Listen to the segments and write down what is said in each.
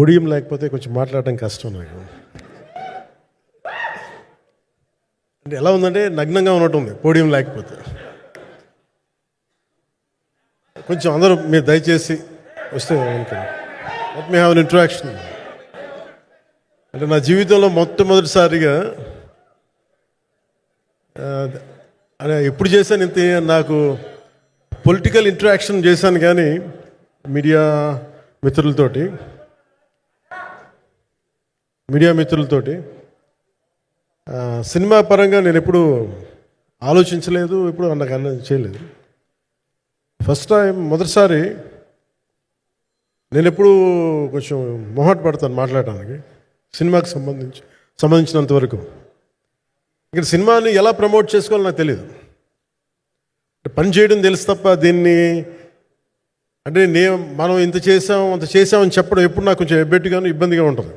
Podium లేకపోతే కొంచెం మాట్లాడడం కష్టం నాకు. అంటే ఎలా ఉందంటే నగ్నంగా ఉన్నట్టుంది పోడియం లేకపోతే. కొంచెం అందరూ మీరు దయచేసి వస్తే let me have an interaction. అంటే నా జీవితంలో మొట్టమొదటిసారిగా ఎప్పుడు చేశాను ఇంత, నాకు పొలిటికల్ ఇంటరాక్షన్ చేశాను కానీ మీడియా మిత్రులతోటి సినిమా పరంగా నేను ఎప్పుడు ఆలోచించలేదు, ఎప్పుడు నాకు చేయలేదు. ఫస్ట్ టైం మొదటిసారి నేను ఎప్పుడు కొంచెం మొహాట పడతాను మాట్లాడటానికి సినిమాకి సంబంధించినంత వరకు. ఇక్కడ సినిమాని ఎలా ప్రమోట్ చేసుకోవాలో నాకు తెలియదు. పని చేయడం తెలుసు తప్ప దీన్ని అంటే మనం ఇంత చేసామని చెప్పడం ఎప్పుడు నాకు కొంచెం ఎబ్బెట్టుగాను ఇబ్బందిగా ఉంటుంది.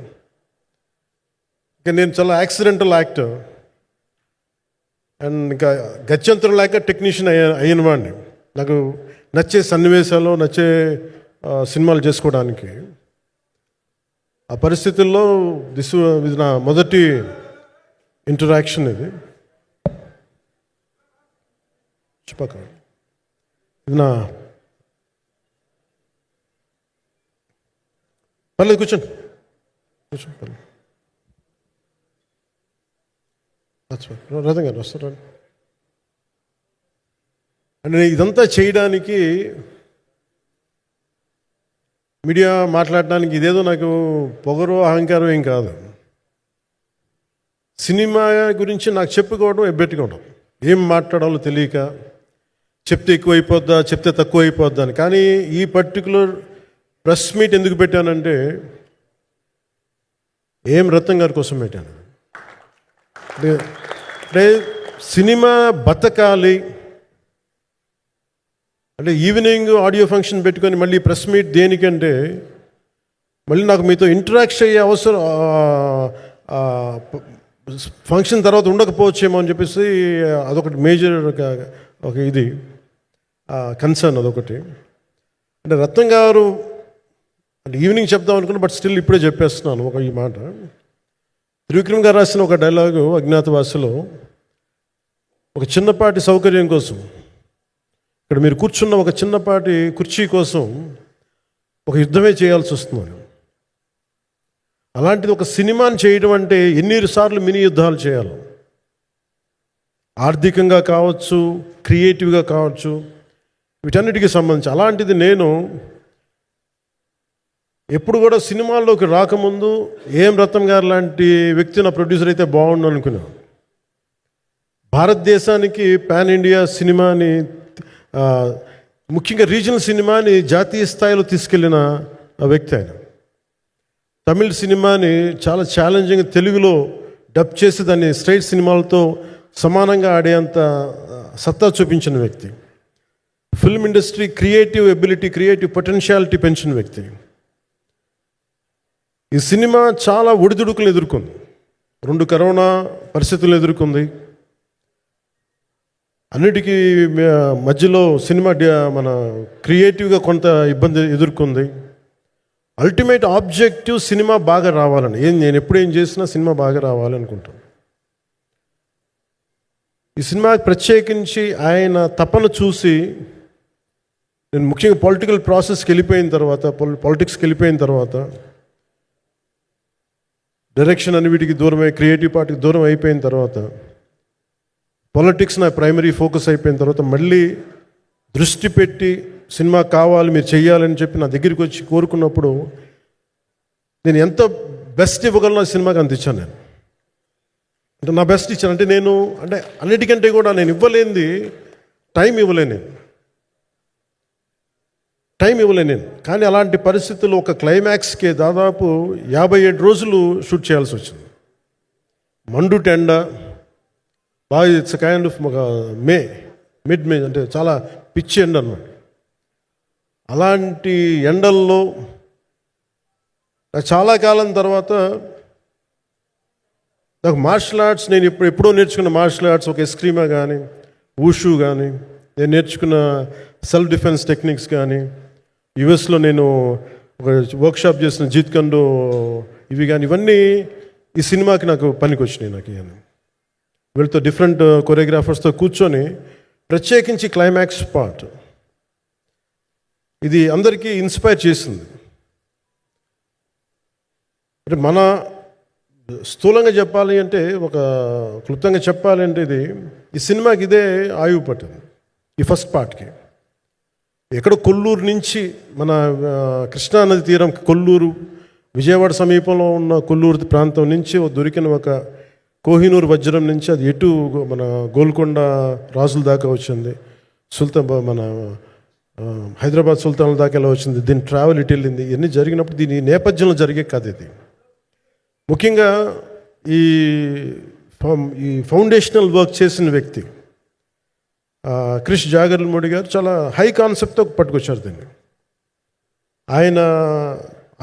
ఇంకా నేను చాలా యాక్సిడెంటల్ యాక్టర్ అండ్ ఇంకా గత్యంతరం లేక టెక్నీషియన్ అయిన వాడిని. నాకు నచ్చే సన్నివేశాలు, నచ్చే సినిమాలు చేసుకోవడానికి ఆ పరిస్థితుల్లో ఇది నా మొదటి ఇంటరాక్షన్. ఇది నా పర్లేదు కూర్చోండి పర్లేదు. రథం గారు వస్తారు అంటే ఇదంతా చేయడానికి, మీడియా మాట్లాడడానికి ఇదేదో నాకు పొగరు అహంకారం ఏం కాదు. సినిమా గురించి నాకు చెప్పుకోవడం ఎబ్బెట్టుకోవడం, ఏం మాట్లాడాలో తెలియక చెప్తే ఎక్కువైపోద్దా చెప్తే తక్కువ అయిపోద్దా అని. కానీ ఈ పర్టికులర్ ప్రెస్ మీట్ ఎందుకు పెట్టానంటే రత్నం గారి కోసం పెట్టాను. అంటే సినిమా బతకాలి అంటే ఈవినింగ్ ఆడియో ఫంక్షన్ పెట్టుకొని మళ్ళీ ప్రెస్ మీట్ దేనికంటే మళ్ళీ నాకు మీతో ఇంటరాక్ట్ అయ్యే అవసరం, ఫంక్షన్ తర్వాత ఉండకపోవచ్చేమో అని చెప్పేసి అదొకటి మేజర్ ఒక ఇది కన్సర్న్. అదొకటి అంటే రత్నం గారు అంటే ఈవినింగ్ చెప్దాం అనుకున్నా, బట్ స్టిల్ ఇప్పుడే చెప్పేస్తున్నాను ఈ మాట. త్రివిక్రమ్ గారు రాసిన ఒక డైలాగు అజ్ఞాతవాసిలో, ఒక చిన్నపాటి సౌకర్యం కోసం, ఇక్కడ మీరు కూర్చున్న ఒక చిన్నపాటి కుర్చీ కోసం ఒక యుద్ధమే చేయాల్సి వస్తుంది. అలాంటిది ఒక సినిమాని చేయడం అంటే ఎన్నిసార్లు మినీ యుద్ధాలు చేయాలి, ఆర్థికంగా కావచ్చు, క్రియేటివ్గా కావచ్చు, వీటన్నిటికీ సంబంధించి. అలాంటిది నేను ఎప్పుడు కూడా సినిమాల్లోకి రాకముందు రత్నం గారు లాంటి వ్యక్తి నా ప్రొడ్యూసర్ అయితే బాగుండు అనుకున్నాను. భారతదేశానికి పాన్ ఇండియా సినిమాని, ముఖ్యంగా రీజనల్ సినిమాని జాతీయ స్థాయిలో తీసుకెళ్ళిన వ్యక్తి ఆయన. తమిళ సినిమాని చాలా ఛాలెంజింగ్ తెలుగులో డబ్ చేసి దాన్ని స్ట్రైట్ సినిమాలతో సమానంగా ఆడేంత సత్తా చూపించిన వ్యక్తి. Film industry creative ability, creative potentiality పెంచిన వ్యక్తి. ఈ సినిమా చాలా ఒడిదుడుకులు ఎదుర్కొంది, 2 కరోనా పరిస్థితులు ఎదుర్కొంది. అన్నిటికీ మధ్యలో సినిమా మన క్రియేటివ్గా కొంత ఇబ్బంది ఎదుర్కొంది. అల్టిమేట్ ఆబ్జెక్టివ్ సినిమా బాగా రావాలని, నేను ఎప్పుడేం చేసినా సినిమా బాగా రావాలనుకుంటాను. ఈ సినిమాకి ప్రత్యేకించి ఆయన తపన చూసి నేను ముఖ్యంగా పాలిటిక్స్కి వెళ్ళిపోయిన తర్వాత డైరెక్షన్ అని వీటికి దూరమై క్రియేటివ్ పార్టీకి దూరం అయిపోయిన తర్వాత, పాలిటిక్స్ నా ప్రైమరీ ఫోకస్ అయిపోయిన తర్వాత మళ్ళీ దృష్టి పెట్టి సినిమా కావాలి మీరు చెయ్యాలని చెప్పి నా దగ్గరికి వచ్చి కోరుకున్నప్పుడు నేను ఎంత బెస్ట్ ఇవ్వగలను ఆ సినిమాకి అంత ఇచ్చాను. నేను అంటే నా బెస్ట్ ఇచ్చాను. అంటే నేను అంటే అన్నిటికంటే కూడా నేను ఇవ్వలేనిది టైం ఇవ్వలేను నేను. కానీ అలాంటి పరిస్థితుల్లో ఒక క్లైమాక్స్కే దాదాపు 57 రోజులు షూట్ చేయాల్సి వచ్చింది. మండు టెండ బాగా, ఇట్స్ కైండ్ ఆఫ్ ఒక మిడ్ మే అంటే చాలా పిచ్చి ఎండ అన్నమాట. అలాంటి ఎండల్లో చాలా కాలం తర్వాత నాకు మార్షల్ ఆర్ట్స్, నేను ఎప్పుడో నేర్చుకున్న మార్షల్ ఆర్ట్స్, ఒక ఎస్క్రీమా కానీ, ఊషు కానీ, నేను నేర్చుకున్న సెల్ఫ్ డిఫెన్స్ టెక్నిక్స్ కానీ, యుఎస్లో నేను ఒక వర్క్షాప్ చేసిన జీత్ కండు ఇవి కానీ ఇవన్నీ ఈ సినిమాకి నాకు పనికి వచ్చినాయి. నాకు ఇవన్నీ వీళ్ళతో డిఫరెంట్ కొరియోగ్రాఫర్స్తో కూర్చొని ప్రత్యేకించి క్లైమాక్స్ పార్ట్ ఇది అందరికీ ఇన్స్పైర్ చేసింది. అంటే మన స్థూలంగా చెప్పాలి అంటే, ఒక క్లుప్తంగా చెప్పాలి అంటే, ఈ సినిమాకి ఇదే ఆయువు పట్టింది. ఈ ఫస్ట్ పార్ట్కి ఎక్కడో కొల్లూరు నుంచి మన కృష్ణానది తీరం కొల్లూరు, విజయవాడ సమీపంలో ఉన్న కొల్లూరు ప్రాంతం నుంచి దొరికిన ఒక కోహినూరు వజ్రం నుంచి అది ఎటు మన గోల్కొండ రాజుల దాకా వచ్చింది, మన హైదరాబాద్ సుల్తాన్ల దాకా ఎలా వచ్చింది, దీని ట్రావెల్ ఇటు వెళ్ళింది. ఇవన్నీ జరిగినప్పుడు దీని నేపథ్యంలో జరిగే కథ ఇది. ముఖ్యంగా ఈ ఫౌండేషనల్ వర్క్ చేసిన వ్యక్తి క్రిష్ జాగర్లమూడి గారు చాలా హై కాన్సెప్ట్తో పట్టుకొచ్చారు దీన్ని.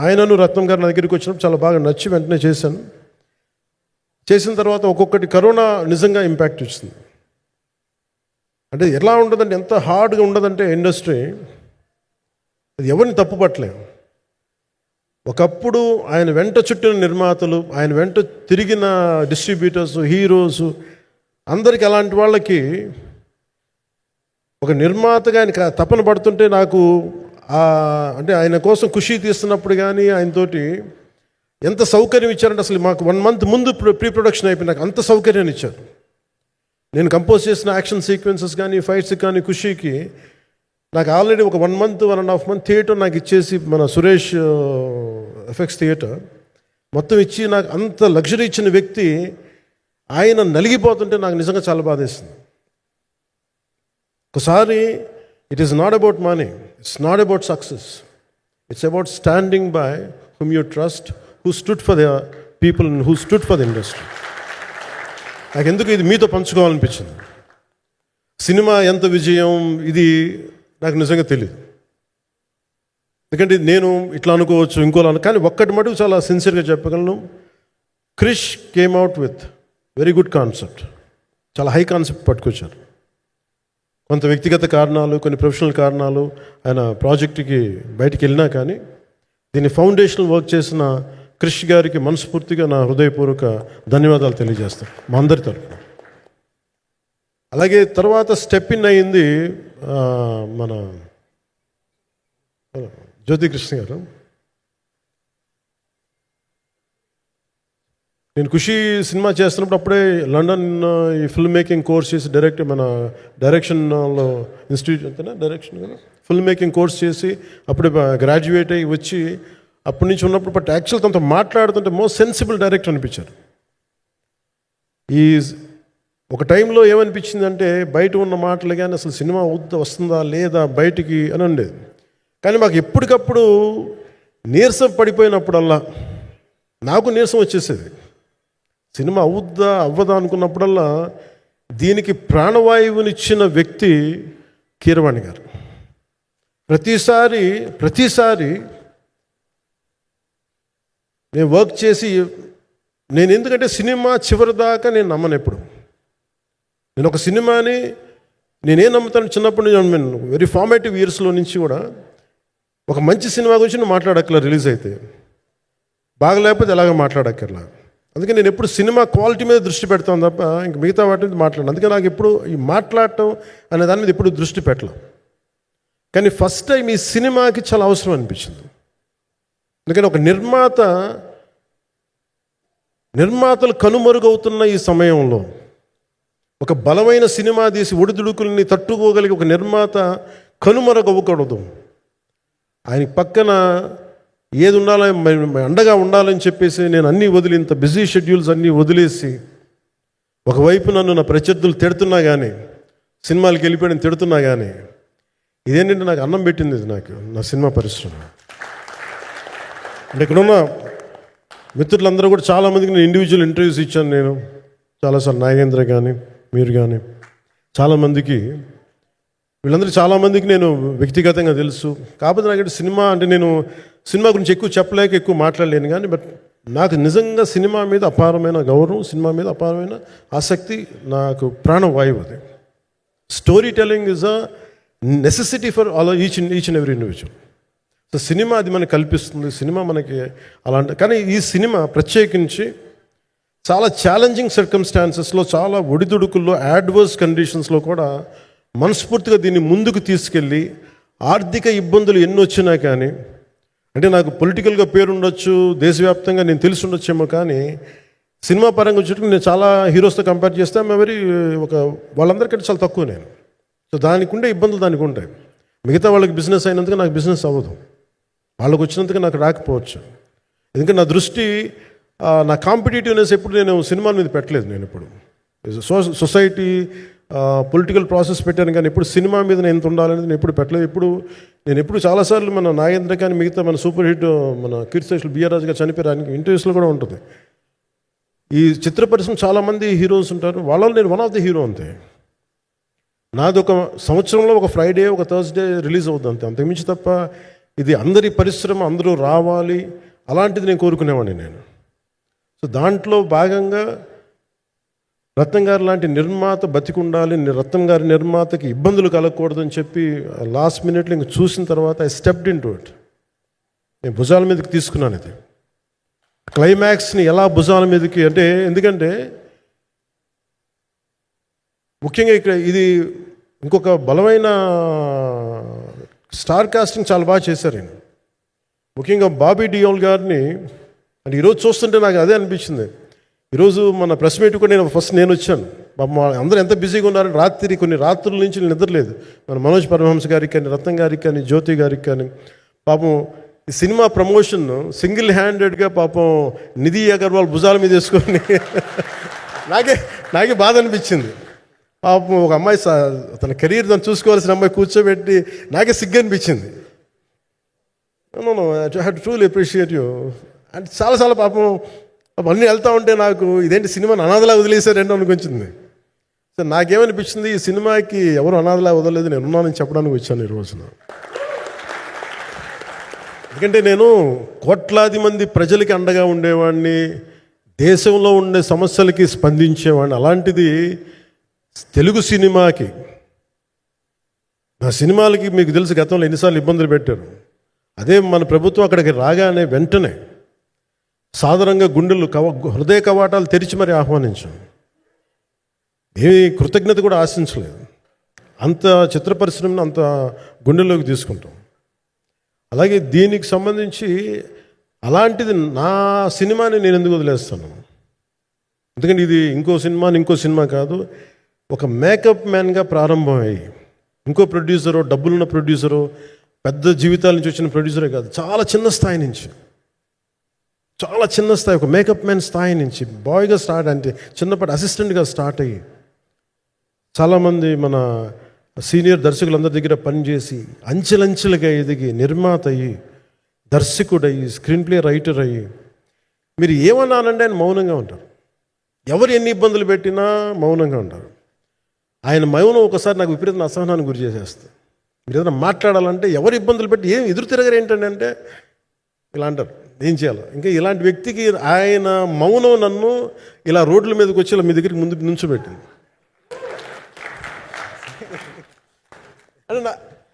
ఆయనను రత్నం గారు నా దగ్గరికి వచ్చినప్పుడు చాలా బాగా నచ్చి వెంటనే చేశాను. చేసిన తర్వాత ఒక్కొక్కటి కరోనా నిజంగా ఇంపాక్ట్ వచ్చింది. అంటే ఎలా ఉండదంటే, ఎంత హార్డ్గా ఉండదంటే ఇండస్ట్రీ, అది ఎవరిని తప్పు పట్టలేము. ఒకప్పుడు ఆయన వెంట చుట్టిన నిర్మాతలు, ఆయన వెంట తిరిగిన డిస్ట్రిబ్యూటర్స్, హీరోస్ అందరికీ అలాంటి వాళ్ళకి ఒక నిర్మాతగా ఆయన తపన పడుతుంటే నాకు అంటే ఆయన కోసం ఖుషి తీస్తున్నప్పుడు కానీ ఆయనతోటి ఎంత సౌకర్యం ఇచ్చారంటే, అసలు మాకు 1 month ముందు ప్రీ ప్రొడక్షన్ అయిపోయి నాకు అంత సౌకర్యాన్ని ఇచ్చారు. నేను కంపోజ్ చేసిన యాక్షన్ సీక్వెన్సెస్ కానీ ఫైట్స్ కానీ ఖుషీకి నాకు ఆల్రెడీ ఒక 1 month 1.5 month థియేటర్ నాకు ఇచ్చేసి, మన సురేష్ ఎఫెక్ట్స్ థియేటర్ మొత్తం ఇచ్చి నాకు అంత లగ్జరీ ఇచ్చిన వ్యక్తి ఆయన నలిగిపోతుంటే నాకు నిజంగా చాలా బాధేస్తుంది. ఒకసారి it is not about money, it's not about success, it's about standing by hmm you trust, who stood for the people, who stood for the industry. నాకు ఎందుకు ఇది మీతో పంచుకోవాలనిపించింది. సినిమా ఎంత విజయం ఇది నాకు నిజంగా తెలియదు, ఎందుకంటే నేను ఇట్లా అనుకోవచ్చు ఇంకోలా కానీ ఒక్కటి మటుకు చాలా సిన్సియర్గా చెప్పగలను. Krish came out with very good concept, చాలా హై కాన్సెప్ట్ పట్టుకొచ్చారు. కొంత వ్యక్తిగత కారణాలు, కొన్ని ప్రొఫెషనల్ కారణాలు ఆయన ప్రాజెక్టుకి బయటికి వెళ్ళినా కానీ దీన్ని ఫౌండేషనల్ వర్క్ చేసిన క్రిష్ గారికి మనస్ఫూర్తిగా నా హృదయపూర్వక ధన్యవాదాలు తెలియజేస్తాను మా అందరి తరఫున. అలాగే తర్వాత స్టెప్ ఇన్ అయింది మన జ్యోతికృష్ణ గారు. నేను ఖుషి సినిమా చేస్తున్నప్పుడు అప్పుడే లండన్ ఈ ఫిల్మ్ మేకింగ్ కోర్స్ చేసి మన డైరెక్షన్లో ఇన్స్టిట్యూట్ అంతేనా డైరెక్షన్ కదా, ఫిల్మ్ మేకింగ్ కోర్స్ చేసి అప్పుడే గ్రాడ్యుయేట్ అయ్యి వచ్చి అప్పటి నుంచి ఉన్నప్పుడు బట్ యాక్చువల్ తనతో మాట్లాడుతుంటే మోస్ట్ సెన్సిబుల్ డైరెక్టర్ అనిపించారు. ఈ ఒక టైంలో ఏమనిపించిందంటే, బయట ఉన్న మాటలు కానీ అసలు సినిమా వస్తుందా లేదా బయటికి అని ఉండేది. కానీ మాకు ఎప్పటికప్పుడు నీరసం పడిపోయినప్పుడల్లా నాకు నీరసం వచ్చేసేది. సినిమా అవ్వదా అనుకున్నప్పుడల్లా దీనికి ప్రాణవాయువునిచ్చిన వ్యక్తి కీరవాణి గారు. ప్రతిసారి నేను వర్క్ చేసి ఎందుకంటే సినిమా చివరి దాకా నేను నమ్మను ఎప్పుడు. నేను ఒక సినిమాని నేనేం నమ్ముతాను, చిన్నప్పటి నుంచి వెరీ ఫార్మేటివ్ ఇయర్స్లో నుంచి కూడా ఒక మంచి సినిమా గురించి నేను మాట్లాడక్కర్లా, రిలీజ్ అయితే బాగా లేకపోతే ఎలాగ మాట్లాడక్కర్లా. అందుకే నేను ఎప్పుడు సినిమా క్వాలిటీ మీద దృష్టి పెడతాను తప్ప ఇంక మిగతా వాటి మీద మాట్లాడను. అందుకే నాకు ఎప్పుడు ఈ మాట్లాడటం అనే దాని మీద ఎప్పుడు దృష్టి పెట్టలేం. కానీ ఫస్ట్ టైం ఈ సినిమాకి చాలా అవసరం అనిపించింది. ఎందుకంటే ఒక నిర్మాతలు కనుమరుగవుతున్న ఈ సమయంలో ఒక బలమైన సినిమా తీసి ఒడిదుడుకుల్ని తట్టుకోగలిగి ఒక నిర్మాత కనుమరుగవ్వకూడదు. ఆయన పక్కన ఏది ఉండాలో అండగా ఉండాలని చెప్పేసి నేను అన్నీ వదిలి, ఇంత బిజీ షెడ్యూల్స్ అన్నీ వదిలేసి, ఒకవైపు నన్ను నా ప్రత్యర్థులు తిడుతున్నా కానీ, సినిమాలకు వెళ్ళిపోయిన తిడుతున్నా కానీ, ఇదేంటంటే నాకు అన్నం పెట్టింది ఇది నాకు నా సినిమా పరిశ్రమ. అంటే ఇక్కడున్న మిత్రులందరూ కూడా చాలామందికి నేను ఇండివిజువల్ ఇంటర్వ్యూస్ ఇచ్చాను. నేను చాలాసార్లు నాగేంద్ర కానీ మీరు కానీ చాలామందికి, వీళ్ళందరికీ చాలామందికి నేను వ్యక్తిగతంగా తెలుసు. కాకపోతే నాకు సినిమా అంటే నేను సినిమా గురించి ఎక్కువ చెప్పలేక ఎక్కువ మాట్లాడలేను. కానీ బట్ నాకు నిజంగా సినిమా మీద అపారమైన గౌరవం, సినిమా మీద అపారమైన ఆసక్తి, నాకు ప్రాణవాయువు అది. Story telling is a necessity for all each and every individual. So cinema అది మనకి కల్పిస్తుంది, సినిమా మనకి అలాంటి. కానీ ఈ సినిమా ప్రత్యేకించి చాలా ఛాలెంజింగ్ సర్కమ్స్టాన్సెస్లో, చాలా ఒడిదుడుకుల్లో, యాడ్వర్స్ కండిషన్స్లో కూడా మనస్ఫూర్తిగా దీన్ని ముందుకు తీసుకెళ్ళి, ఆర్థిక ఇబ్బందులు ఎన్ని వచ్చినా కానీ, అంటే నాకు పొలిటికల్గా పేరుండొచ్చు, దేశవ్యాప్తంగా నేను తెలిసి ఉండొచ్చేమో, కానీ సినిమా పరంగా వచ్చేటప్పుడు నేను చాలా హీరోస్తో కంపేర్ చేస్తే వెరీ వాళ్ళందరికంటే చాలా తక్కువ నేను. సో దానికి ఉండే ఇబ్బందులు దానికి ఉంటాయి. మిగతా వాళ్ళకి బిజినెస్ అయినందుకు నాకు బిజినెస్ అవ్వదు, వాళ్ళకి వచ్చినందుకు నాకు రాకపోవచ్చు. ఎందుకంటే నా దృష్టి, నా కాంపిటేటివ్నెస్ ఎప్పుడు నేను సినిమాల మీద పెట్టలేదు. నేను ఇప్పుడు సొసైటీ పొలిటికల్ ప్రాసెస్ పెట్టాను, కానీ ఎప్పుడు సినిమా మీద నేను ఎంత ఉండాలనేది నేను ఎప్పుడు పెట్టలేదు. నేను ఎప్పుడు చాలాసార్లు మన నాగేంద్ర కానీ మిగతా మన సూపర్ హిట్ మన కీర్తిశేషులు బిఆర్ రాజు గారు చనిపోయానికి ఇంటర్వ్యూస్లో కూడా ఉంటుంది. ఈ చిత్ర పరిశ్రమ చాలామంది హీరోస్ ఉంటారు, వాళ్ళలో నేను వన్ ఆఫ్ ది హీరో అంతే. నాది ఒక సంవత్సరంలో ఒక ఫ్రైడే, ఒక థర్స్డే రిలీజ్ అవుతుంది అంతే, అంతకుమించి తప్ప ఇది అందరి పరిశ్రమ, అందరూ రావాలి అలాంటిది నేను కోరుకునేవాడిని నేను. సో దాంట్లో భాగంగా రత్నం గారు లాంటి నిర్మాత బతికుండాలి, రత్నం గారి నిర్మాతకి ఇబ్బందులు కలగకూడదని చెప్పి లాస్ట్ మినిట్లో ఇంక చూసిన తర్వాత I stepped in to it. నేను భుజాల మీదకి తీసుకున్నాను ఇది. క్లైమాక్స్ని ఎలా భుజాల మీదకి అంటే, ఎందుకంటే ముఖ్యంగా ఇక్కడ ఇది ఇంకొక బలమైన స్టార్ కాస్టింగ్ చాలా బాగా చేశారు ఆయన. ముఖ్యంగా బాబీ డియోల్ గారిని అంటే ఈరోజు చూస్తుంటే నాకు అదే అనిపించింది. ఈరోజు మన ప్రెస్ మీట్ కూడా నేను వచ్చాను. పాపం అందరూ ఎంత బిజీగా ఉన్నారని రాత్రి కొన్ని రాత్రుల నుంచి నిద్రలేదు. మన మనోజ్ పరమహంస గారికి కానీ, రత్నం గారికి కానీ, జ్యోతి గారికి కానీ, పాపం ఈ సినిమా ప్రమోషన్ సింగిల్ హ్యాండెడ్గా పాపం నిధి అగర్వాల్ భుజాల మీద వేసుకొని నాకే బాధ అనిపించింది. పాపం ఒక అమ్మాయి తన కెరీర్ తను చూసుకోవాల్సిన అమ్మాయి కూర్చోబెట్టి నాకే సిగ్గు అనిపించింది. I have to truly appreciate you. అంటే చాలాసార్లు పాపం అన్నీ వెళ్తూ ఉంటే నాకు ఇదేంటి సినిమాని అనాథలా వదిలేశారంటే అనిపించింది. సో నాకేమనిపించింది, ఈ సినిమాకి ఎవరు అనాథలా వదలలేదు, నేను ఉన్నానని చెప్పడానికి వచ్చాను ఈ రోజున. ఎందుకంటే నేను కోట్లాది మంది ప్రజలకి అండగా ఉండేవాడిని, దేశంలో ఉండే సమస్యలకి స్పందించేవాడిని. అలాంటిది తెలుగు సినిమాకి, నా సినిమాలకి మీకు తెలుసు గతంలో ఎన్నిసార్లు ఇబ్బందులు పెట్టారు. అదే మన ప్రభుత్వం అక్కడికి రాగానే వెంటనే సాధారణంగా గుండెలు హృదయ కవాటాలు తెరిచి మరి ఆహ్వానించాం. ఏమీ కృతజ్ఞత కూడా ఆశించలేదు. అంత చిత్ర పరిశ్రమను అంత గుండెల్లోకి తీసుకుంటాం. అలాగే దీనికి సంబంధించి అలాంటిది నా సినిమాని నేను ఎందుకు వదిలేస్తాను? ఎందుకంటే ఇది ఇంకో సినిమా కాదు, ఒక మేకప్ మ్యాన్గా ప్రారంభమయ్యి ఇంకో ప్రొడ్యూసరో, డబ్బులున్న ప్రొడ్యూసరో, పెద్ద జీవితాల నుంచి వచ్చిన ప్రొడ్యూసరే కాదు, చాలా చిన్న స్థాయి నుంచి, చాలా చిన్న స్థాయి, ఒక మేకప్ మ్యాన్ స్థాయి నుంచి బాయ్గా స్టార్ట్, అంటే చిన్నప్పటి అసిస్టెంట్గా స్టార్ట్ అయ్యి చాలామంది మన సీనియర్ దర్శకులందరి దగ్గర పనిచేసి అంచెలంచెలుగా ఎదిగి నిర్మాత అయ్యి, దర్శకుడయ్యి, స్క్రీన్ ప్లే రైటర్ అయ్యి, మీరు ఏమన్నానంటే ఆయన మౌనంగా ఉంటారు. ఎవరు ఎన్ని ఇబ్బందులు పెట్టినా మౌనంగా ఉంటారు. ఆయన మౌనం ఒకసారి నాకు విపరీతమైన అసహనానికి గురి చేసేస్తుంది. మీరు ఏదైనా మాట్లాడాలంటే ఎవరు ఇబ్బందులు పెట్టి ఏం ఎదురు తిరగరు ఏంటంటే ఇలా అంటారు, ఏం చేయాలి. ఇంకా ఇలాంటి వ్యక్తికి ఆయన మౌనం నన్ను ఇలా రోడ్ల మీదకి వచ్చి ఇలా మీ దగ్గరికి ముందు నుంచోబెట్టింది.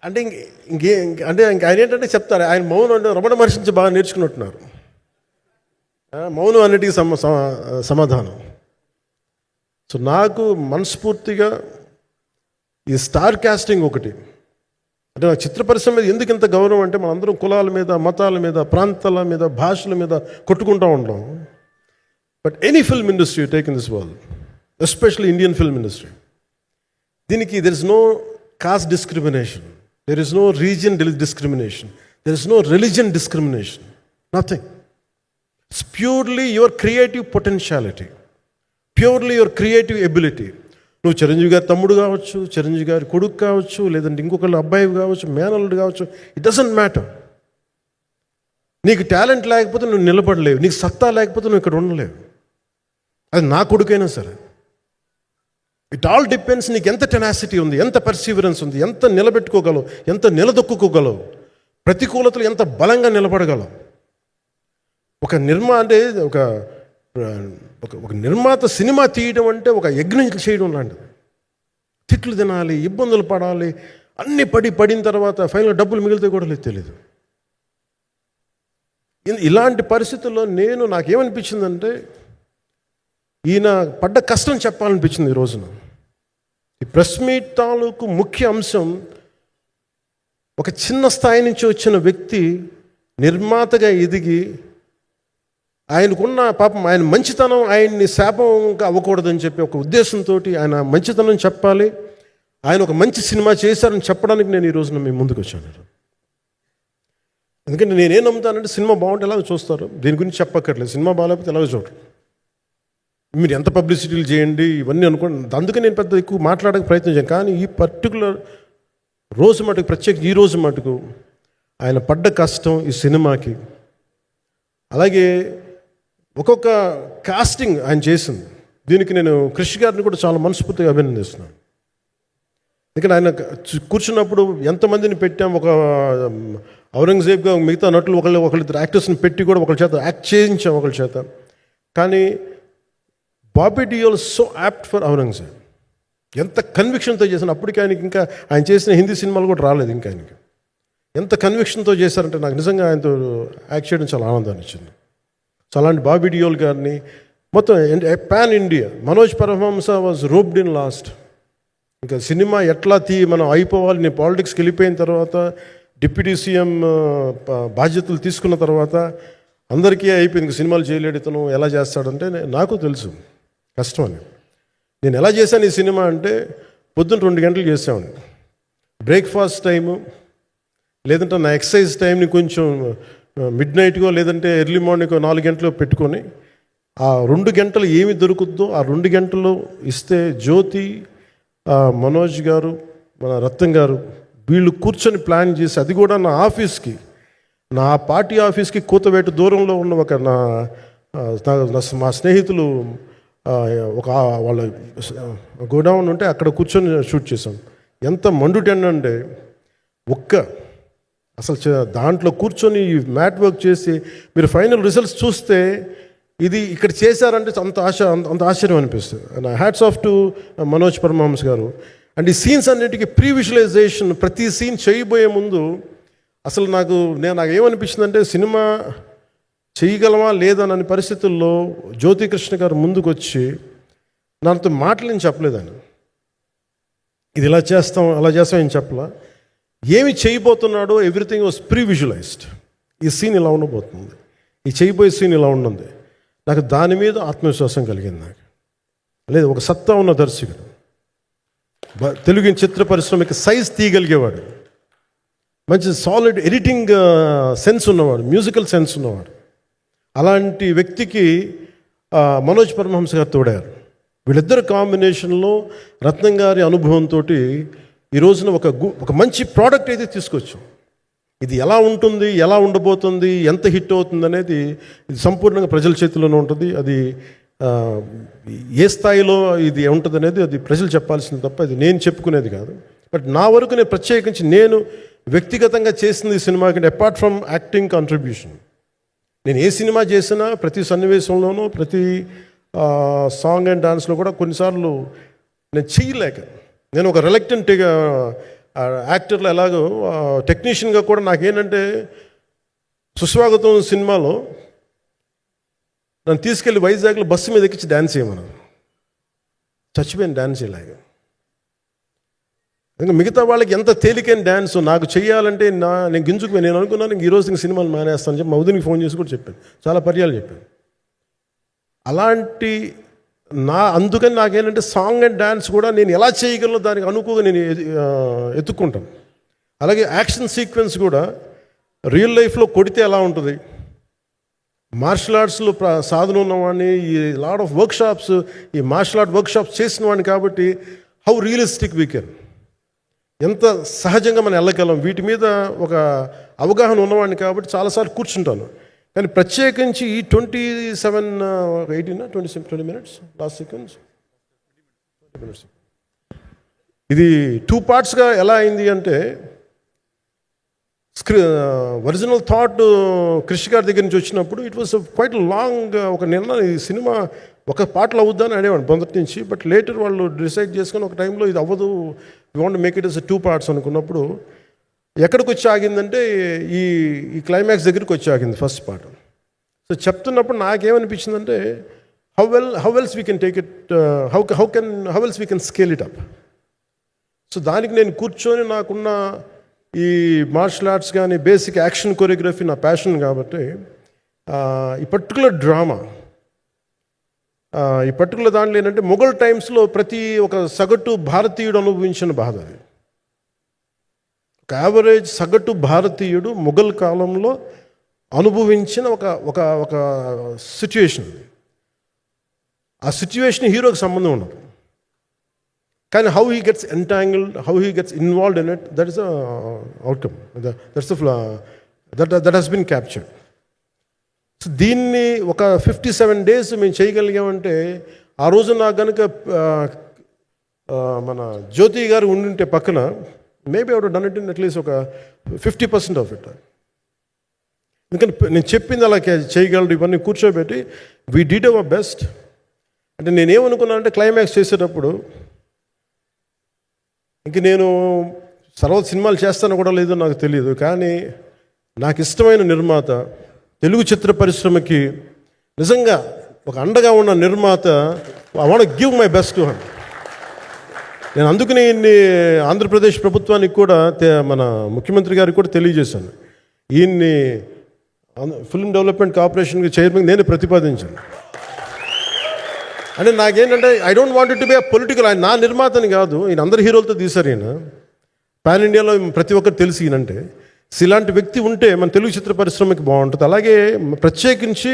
అంటే ఆయన ఏంటంటే చెప్తారు, ఆయన మౌనం అంటే రమణ మహర్షి నుంచి బాగా నేర్చుకున్నట్టున్నారు. మౌనం అన్నిటికీ సమాధానం. సో నాకు మనస్ఫూర్తిగా ఈ స్టార్ కాస్టింగ్ ఒకటి, అంటే నాకు చిత్ర పరిశ్రమ మీద ఎందుకు ఇంత గౌరవం అంటే, మనందరం కులాల మీద, మతాల మీద, ప్రాంతాల మీద, భాషల మీద కొట్టుకుంటూ ఉంటాం. But any film industry take in this world, especially Indian film industry, దీనికి there is no caste discrimination, there is no region discrimination, there is no religion discrimination, nothing. It's purely your creative potentiality, purely your creative ability. నువ్వు చిరంజీవి గారి తమ్ముడు కావచ్చు, చిరంజీవి గారి కొడుకు కావచ్చు, లేదంటే ఇంకొకళ్ళు అబ్బాయి కావచ్చు, మేనల్లుడు కావచ్చు, ఇట్ డజంట్ మ్యాటర్. నీకు టాలెంట్ లేకపోతే నువ్వు నిలబడలేవు, నీకు సత్తా లేకపోతే నువ్వు ఇక్కడ ఉండలేవు. అది నా కొడుకైనా సరే. ఇట్ ఆల్ డిపెండ్స్ నీకు ఎంత టెనాసిటీ ఉంది, ఎంత పర్సీవరెన్స్ ఉంది, ఎంత నిలబెట్టుకోగలవు, ఎంత నిలదొక్కుకోగలవు, ప్రతికూలతలు ఎంత బలంగా నిలబడగలవు. ఒక నిర్మాత సినిమా తీయడం అంటే ఒక యజ్ఞం చేయడం లాంటిది. తిట్లు తినాలి, ఇబ్బందులు పడాలి, అన్నీ పడిన తర్వాత ఫైనల్ డబ్బులు మిగిలితే కూడా లేదు తెలియదు. ఇలాంటి పరిస్థితుల్లో నాకేమనిపించిందంటే ఈయన పడ్డ కష్టం చెప్పాలనిపించింది ఈ రోజున. ఈ ప్రెస్ మీట్ తాలూకు ముఖ్య అంశం ఒక చిన్న స్థాయి నుంచి వచ్చిన వ్యక్తి నిర్మాతగా ఎదిగి ఆయనకున్న పాపం ఆయన మంచితనం ఆయన్ని శాపంగా అవ్వకూడదని చెప్పి ఒక ఉద్దేశంతో ఆయన మంచితనం చెప్పాలి, ఆయన ఒక మంచి సినిమా చేశారని చెప్పడానికి నేను ఈ రోజున మీ ముందుకు వచ్చాను. ఎందుకంటే నేనేం నమ్ముతానంటే సినిమా బాగుంటే ఎలాగో చూస్తారు, దీని గురించి చెప్పక్కర్లేదు. సినిమా బాగాలేకపోతే ఎలాగో చూడరు, మీరు ఎంత పబ్లిసిటీలు చేయండి ఇవన్నీ అనుకోండి. అందుకే నేను పెద్ద ఎక్కువ మాట్లాడక ప్రయత్నం చేయను. కానీ ఈ పర్టికులర్ రోజు మటుకు, ప్రత్యేక ఈ రోజు మటుకు ఆయన పడ్డ కష్టం ఈ సినిమాకి, అలాగే ఒక్కొక్క కాస్టింగ్ ఆయన చేసింది, దీనికి నేను క్రిష్ గారిని కూడా చాలా మనస్ఫూర్తిగా అభినందిస్తున్నాను. ఎందుకంటే ఆయన కూర్చున్నప్పుడు ఎంతమందిని పెట్టాం, ఒక ఔరంగజేబ్గా మిగతా నటులు ఒకళ్ళిద్దరు యాక్టర్స్ని పెట్టి కూడా ఒకళ్ళ చేత యాక్ట్ చేయించాం ఒకళ్ళ చేత. కానీ Bobby Deol so apt for Aurangzeb, ఎంత కన్విక్షన్తో చేశాను. అప్పటికి ఆయనకి ఇంకా ఆయన చేసిన హిందీ సినిమాలు కూడా రాలేదు ఇంకా ఆయనకి. ఎంత కన్విక్షన్తో చేశారంటే నాకు నిజంగా ఆయనతో యాక్ట్ చేయడం చాలా ఆనందాన్ని ఇచ్చింది. సో అలాంటి బాబీ డియోల్ గారిని మొత్తం pan India. Manoj Paramahamsa was roped in last. ఇంకా సినిమా ఎట్లా మనం అయిపోవాలి, నేను పాలిటిక్స్కి వెళ్ళిపోయిన తర్వాత డిప్యూటీ సీఎం బాధ్యతలు తీసుకున్న తర్వాత అందరికీ అయిపోయింది, సినిమాలు చేయలేడు ఇతను, ఎలా చేస్తాడంటే నాకు తెలుసు కష్టం అని. నేను ఎలా చేశాను ఈ సినిమా అంటే పొద్దున్న 2 గంటలు చేసాను బ్రేక్ఫాస్ట్ టైము, లేదంటే నా ఎక్సర్సైజ్ టైంని కొంచెం మిడ్ నైట్గో లేదంటే ఎర్లీ మార్నింగ్ 4 గంటలు పెట్టుకొని ఆ 2 గంటలు ఏమి దొరుకుద్దో ఆ 2 గంటలు ఇస్తే జ్యోతి, మనోజ్ గారు, మన రత్నం గారు వీళ్ళు కూర్చొని ప్లాన్ చేసి, అది కూడా నా ఆఫీస్కి, నా పార్టీ ఆఫీస్కి కూతవేటు దూరంలో ఉన్న ఒక మా స్నేహితులు ఒక వాళ్ళ గోడౌన్ ఉంటే అక్కడ కూర్చొని షూట్ చేసాం. ఎంత మండుటెండంటే అసలు దాంట్లో కూర్చొని మ్యాట్ వర్క్ చేసి మీరు ఫైనల్ రిజల్ట్స్ చూస్తే ఇది ఇక్కడ చేశారంటే అంత ఆశ్చర్యం అనిపిస్తుంది. Hats off to Manoj Paramahamsa గారు. అండ్ ఈ సీన్స్ అన్నిటికీ ప్రీ విజువలైజేషన్, ప్రతి సీన్ చేయబోయే ముందు అసలు నాకు ఏమనిపించిందంటే సినిమా చేయగలమా లేదనని పరిస్థితుల్లో జ్యోతికృష్ణ గారు ముందుకు వచ్చి నాతో మాటలు నేను చెప్పలేదని, ఇది ఇలా చేస్తాం అలా చేస్తాం ఏం చెప్పలా, ఏమి చేయబోతున్నాడో ఎవ్రీథింగ్ వాజ్ ప్రీ విజువలైజ్డ్. ఈ సీన్ ఇలా ఉండబోతుంది, ఈ చేయబోయే సీన్ ఇలా ఉన్నది. నాకు దాని మీద ఆత్మవిశ్వాసం కలిగింది. నాకు లేదు, ఒక సత్తా ఉన్న దర్శకుడు, తెలుగు చిత్ర పరిశ్రమకి సైజ్ తీయగలిగేవాడు, మంచి సాలిడ్ ఎడిటింగ్ సెన్స్ ఉన్నవాడు, మ్యూజికల్ సెన్స్ ఉన్నవాడు. అలాంటి వ్యక్తికి మనోజ్ పరమహంస గారు తోడారు. వీళ్ళిద్దరు కాంబినేషన్లో రత్నం గారి అనుభవంతో ఈ రోజున ఒక మంచి ప్రోడక్ట్ అయితే తీసుకొచ్చాం. ఇది ఎలా ఉంటుంది, ఎలా ఉండబోతుంది, ఎంత హిట్ అవుతుంది అనేది ఇది సంపూర్ణంగా ప్రజల చేతిలోనే ఉంటుంది. అది ఏ స్థాయిలో ఇది ఉంటుంది అనేది అది ప్రజలు చెప్పాల్సింది తప్ప ఇది నేను చెప్పుకునేది కాదు. బట్ నా వరకు నేను ప్రత్యేకించి నేను వ్యక్తిగతంగా చేసింది ఈ సినిమాకి, అపార్ట్ ఫ్రమ్ యాక్టింగ్ కాంట్రిబ్యూషన్, నేను ఏ సినిమా చేసినా ప్రతి సన్నివేశంలోనూ ప్రతి సాంగ్ అండ్ డాన్స్లో కూడా కొన్నిసార్లు నేను చేయలేక, నేను ఒక రిలక్టెంట్ యాక్టర్లో ఎలాగో టెక్నీషియన్గా కూడా నాకేంటంటే సుస్వాగతం సినిమాలో నన్ను తీసుకెళ్ళి వైజాగ్లో బస్సు మీద ఎక్కించి డ్యాన్స్ చేయమన్నాను. చచ్చిపోయాను డ్యాన్స్ చేయలేక. ఇంకా మిగతా వాళ్ళకి ఎంత తేలికైన డ్యాన్స్ నాకు చేయాలంటే నేను గింజుకుపోయి నేను అనుకున్నాను ఈరోజు ఇంక సినిమాలు మానేస్తాను చెప్పి మా వదినికి ఫోన్ చేసి కూడా చెప్పాను, చాలా పర్యాలు చెప్పాను. అలాంటి అందుకని నాకేంటంటే సాంగ్ అండ్ డ్యాన్స్ కూడా నేను ఎలా చేయగలను దానికి అనుకోగా నేను ఎత్తుక్కుంటాను. అలాగే యాక్షన్ సీక్వెన్స్ కూడా రియల్ లైఫ్లో కొడితే ఎలా ఉంటుంది, మార్షల్ ఆర్ట్స్లో సాధన ఉన్నవాడిని, ఈ లాట్ ఆఫ్ వర్క్షాప్స్, ఈ మార్షల్ ఆర్ట్ వర్క్షాప్స్ చేసిన వాడిని కాబట్టి హౌ రియలిస్టిక్ వీ కెన్, ఎంత సహజంగా మనం వెళ్ళగలం, వీటి మీద ఒక అవగాహన ఉన్నవాడిని కాబట్టి చాలాసార్లు కూర్చుంటాను. కానీ ప్రత్యేకించి ఈ 20 minutes లాస్ట్ సీక్వెన్స్ ఇది 2 పార్ట్స్గా ఎలా అయింది అంటే ఒరిజినల్ థాట్ క్రిష్ గారి దగ్గర నుంచి వచ్చినప్పుడు ఇట్ వాస్ క్వైట్ లాంగ్. ఒక నిన్న ఈ సినిమా ఒక పాటలు అవుద్దని అనేవాడు మొదటి నుంచి. బట్ లేటర్ వాళ్ళు డిసైడ్ చేసుకొని ఒక టైంలో ఇది అవ్వదు, we want make it as 2 parts అనుకున్నప్పుడు ఎక్కడికి వచ్చి ఆగిందంటే ఈ క్లైమాక్స్ దగ్గరికి వచ్చి ఆగింది ఫస్ట్ పార్ట్. సో చెప్తున్నప్పుడు నాకేమనిపించిందంటే how else we can take it, how else we can scale it up. So దానికి నేను కూర్చొని నాకున్న ఈ మార్షల్ ఆర్ట్స్ కానీ బేసిక్ యాక్షన్ కొరియోగ్రఫీ నా ప్యాషన్ కాబట్టి ఈ పర్టికులర్ డ్రామా, ఈ పర్టికులర్ దాంట్లో ఏంటంటే మొఘల్ టైమ్స్లో ప్రతి ఒక సగటు భారతీయుడు అనుభవించిన బాధ అది. ఒక యావరేజ్ సగటు భారతీయుడు మొఘల్ కాలంలో అనుభవించిన ఒక ఒక ఒక సిచ్యువేషన్. ఆ సిచ్యువేషన్ హీరోకి సంబంధం ఉండదు, కానీ how he gets entangled, how he gets involved in it, that is outcome, that he's been captured. So దీన్ని ఒక 57 days మేము చేయగలిగామంటే, ఆ రోజు నాకు కనుక మన జ్యోతి గారు ఉండింటే పక్కన, maybe out done it in at least ఒక 50% ఆఫ్ ఇట్. ఎందుకంటే నేను చెప్పింది అలా చేయగలడు, ఇవన్నీ కూర్చోబెట్టి వీ డిడ్ అవర్ బెస్ట్. అంటే నేనేమనుకున్నానంటే క్లైమాక్స్ చేసేటప్పుడు ఇంక నేను సినిమాలు చేస్తానో కూడా లేదో నాకు తెలియదు, కానీ నాకు ఇష్టమైన నిర్మాత, తెలుగు చిత్ర పరిశ్రమకి నిజంగా ఒక అండగా ఉన్న నిర్మాత, I want give my best to him. నేను అందుకని ఆంధ్రప్రదేశ్ ప్రభుత్వానికి కూడా, మన ముఖ్యమంత్రి గారికి కూడా తెలియజేశాను, ఈయన్ని ఫిల్మ్ డెవలప్మెంట్ కార్పొరేషన్కి చైర్మన్ నేను ప్రతిపాదించాను. అంటే నాకేంటంటే I don't want it to be a political, ఆయన నా నిర్మాతని కాదు, ఈయన అందరు హీరోలతో తీశారు, ఈయన పాన్ ఇండియాలో ప్రతి ఒక్కరు తెలిసి ఈయనంటే. ఇలాంటి వ్యక్తి ఉంటే మన తెలుగు చిత్ర పరిశ్రమకి బాగుంటుంది. అలాగే ప్రత్యేకించి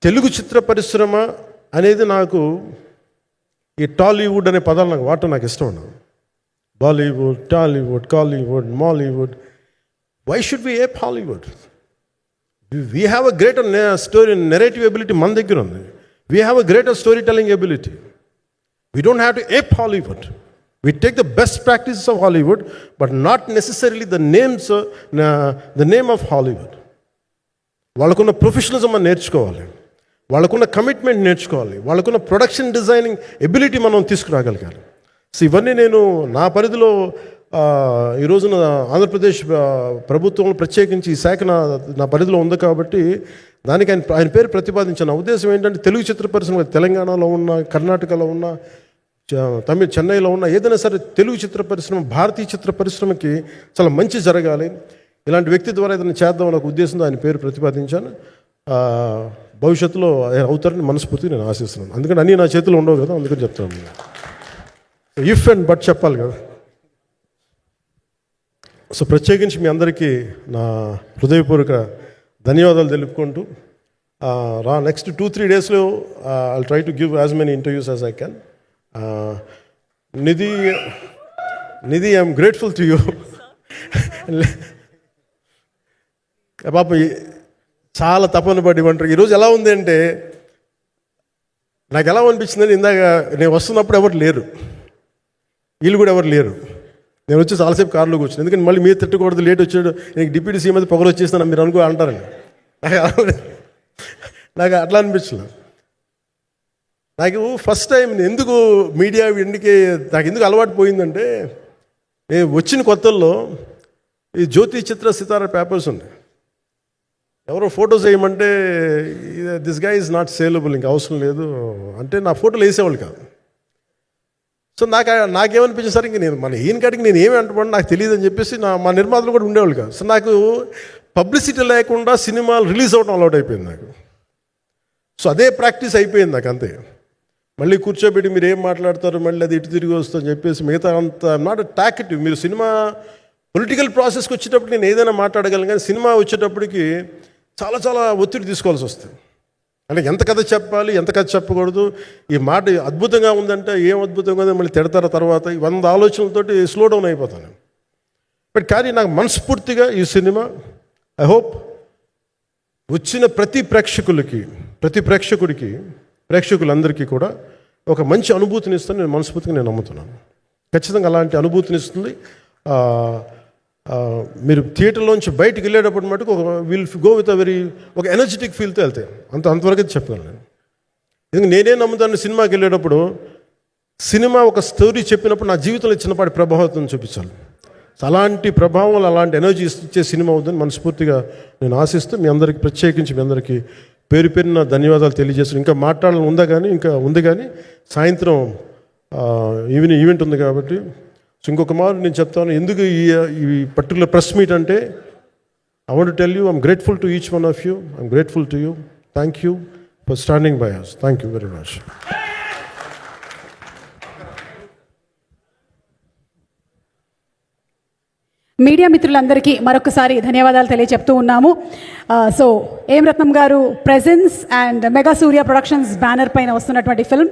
తెలుగు చిత్ర పరిశ్రమ అనేది నాకు ఈ టాలీవుడ్ అనే పదాలు నాకు వాడటం నాకు ఇష్టం ఉండదు. Bollywood, Tollywood, Kollywood, Mollywood, why should we ape Hollywood? We have a greater story narrative ability మన దగ్గర ఉంది. We have a greater story telling ability. We don't have to ape Hollywood. We take the best practices of Hollywood, but not necessarily the name of Hollywood. వాళ్ళకున్న professionalism మనం నేర్చుకోవాలి, వాళ్ళకున్న commitment నేర్చుకోవాలి, వాళ్ళకున్న production designing ability మనం తీసుకురాగలగాలి. So ఇవన్నీ నేను నా పరిధిలో ఈ రోజున ఆంధ్రప్రదేశ్ ప్రభుత్వం ప్రత్యేకించి ఈ శాఖ నా పరిధిలో ఉంది కాబట్టి దానికి ఆయన పేరు ప్రతిపాదించిన ఉద్దేశం ఏంటంటే, తెలుగు చిత్ర పరిశ్రమ తెలంగాణలో ఉన్న, కర్ణాటకలో ఉన్న, చెన్నైలో ఉన్న ఏదైనా సరే తెలుగు చిత్ర పరిశ్రమ, భారతీయ చిత్ర పరిశ్రమకి చాలా మంచి జరగాలి, ఇలాంటి వ్యక్తి ద్వారా ఏదైనా చేద్దాం అనే ఉద్దేశంతో ఆయన పేరు ప్రతిపాదించాను. భవిష్యత్తులో అవుతారని మనస్ఫూర్తిగా నేను ఆశిస్తున్నాను. అందుకని అన్నీ నా చేతిలో ఉండవు కదా, అందుకని చెప్తాను. ఇఫ్ అండ్ బట్ చెప్పాలి కదా. సో ప్రత్యేకించి మీ అందరికీ నా హృదయపూర్వక ధన్యవాదాలు తెలుపుకుంటూ, నెక్స్ట్ 2-3 daysలో I try to give as many interviews as I can. Nidhi, I'm grateful to you. పాప చాలా తపన పడి ఉంటారు. ఈరోజు ఎలా ఉంది అంటే, నాకు ఎలా అనిపించిందని, ఇందాక నేను వస్తున్నప్పుడు ఎవరు లేరు, వీళ్ళు కూడా ఎవరు లేరు. నేను వచ్చి చాలాసేపు కారులో కూర్చున్నాను, ఎందుకంటే మళ్ళీ మీరు తిట్టకూడదు, లేట్ వచ్చాడు, నీకు డిప్యూటీ సీఎం అయితే పొగలు వచ్చేస్తాను మీరు అనుకో అంటారని. నాకు అట్లా అనిపించలేదు. నాకు ఫస్ట్ టైం ఎందుకు మీడియా నాకు ఎందుకు అలవాటు పోయిందంటే, నేను వచ్చిన కొత్తల్లో ఈ జ్యోతి చిత్ర సితారా పేపర్స్ ఉన్నాయి. ఎవరో ఫోటోస్ వేయమంటే దిస్ గా ఈజ్ నాట్ సేలబుల్, ఇంకా అవసరం లేదు అంటే నా ఫోటోలు వేసేవాళ్ళు కాదు. సో నాకేమనిపించింది సార్, ఇంక నేను ఈయన కాడికి నేను ఏమి అంటున్నాను నాకు తెలియదు అని చెప్పేసి మా నిర్మాతలు కూడా ఉండేవాళ్ళు కాదు. సో నాకు పబ్లిసిటీ లేకుండా సినిమాలు రిలీజ్ అవ్వడం అలవాటు అయిపోయింది నాకు. సో అదే ప్రాక్టీస్ అయిపోయింది నాకు అంతే. మళ్ళీ కూర్చోబెట్టి మీరు ఏం మాట్లాడతారు, మళ్ళీ అది ఇటు తిరిగి వస్తుందని చెప్పేసి మిగతా అంత నాట్ టాకెటివ్. మీరు సినిమా పొలిటికల్ ప్రాసెస్కి వచ్చేటప్పుడు నేను ఏదైనా మాట్లాడగలను, కానీ సినిమా వచ్చేటప్పటికి చాలా చాలా ఒత్తిడి తీసుకోవాల్సి వస్తుంది. అంటే ఎంత కథ చెప్పాలి, ఎంత కథ చెప్పకూడదు, ఈ మాట అద్భుతంగా ఉందంటే ఏం అద్భుతంగా ఉందని మళ్ళీ తిడతారు. తర్వాత 100 ఆలోచనలతోటి స్లో డౌన్ అయిపోతాను. బట్ కానీ నాకు మనస్ఫూర్తిగా ఈ సినిమా ఐ హోప్ వచ్చిన ప్రతి ప్రేక్షకులందరికీ కూడా ఒక మంచి అనుభూతిని ఇస్తాను నేను మనస్ఫూర్తిగా నేను నమ్ముతున్నాను. ఖచ్చితంగా అలాంటి అనుభూతిని ఇస్తుంది. మీరు థియేటర్లోంచి బయటకు వెళ్ళేటప్పుడు మటుకు విల్ గో విత్ ఒక ఎనర్జెటిక్ ఫీల్తో వెళ్తాయి. అంతవరకు చెప్పగలను నేను. ఎందుకంటే నేనే నమ్ముతాను, సినిమాకి వెళ్ళేటప్పుడు సినిమా ఒక స్టోరీ చెప్పినప్పుడు నా జీవితంలో చిన్నపాటి ప్రభావితం చూపించాలి. అలాంటి ప్రభావం, అలాంటి ఎనర్జీ ఇచ్చే సినిమా అవుతుందని మనస్ఫూర్తిగా నేను ఆశిస్తూ మీ అందరికీ ప్రత్యేకించి మీ అందరికీ పేరు పేరున ధన్యవాదాలు తెలియజేస్తున్నాను. ఇంకా మాట్లాడాలని ఉంది కానీ సాయంత్రం ఈవెంట్ ఉంది కాబట్టి. సో ఇంకొక మాట నేను చెప్తాను, ఎందుకు ఈ పర్టికులర్ ప్రెస్ మీట్ అంటే, I want to tell you, I'm grateful to each one of you. I'm grateful to you. Thank you for standing by us. Thank you very much. Media మిత్రులందరికీ మరొకసారి ధన్యవాదాలు తెలియజెప్తూ ఉన్నాము. సో ఏం రత్నం గారు presence and mega Surya productions banner పైన వస్తున్నటువంటి film